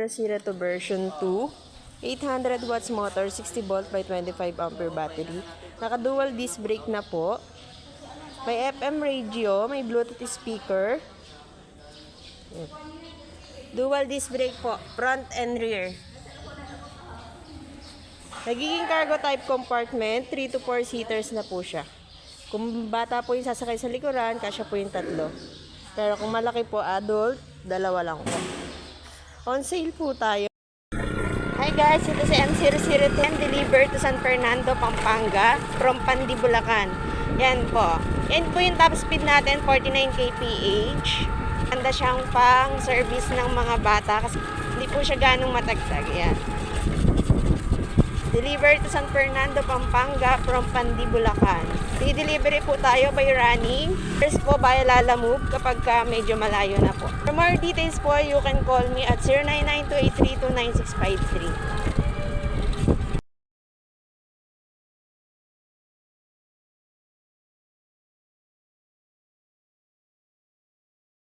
Zero to version 2. 800 watts motor, 60 volt by 25 ampere battery. Naka-dual disc brake na po. May FM radio, may Bluetooth speaker. Dual disc brake po, front and rear. Nagiging cargo type compartment, 3 to 4 seaters na po siya. Kung bata po yung sasakay sa likuran, kasya po yung 3. Pero kung malaki po, adult, 2 lang po. On sale po tayo. Hi guys, ito si M0010 delivered to San Fernando, Pampanga from Pandi, Bulacan. Yan po. Yan po yung top speed natin, 49 kph. Ganda siyang pang service ng mga bata kasi hindi po siya ganong matagsag. Yan. Delivered to San Fernando, Pampanga from Pandi, Bulacan. I-delivery po tayo by running. First po by Lalamove kapag medyo malayo na po. For more details po, you can call me at 0992832963.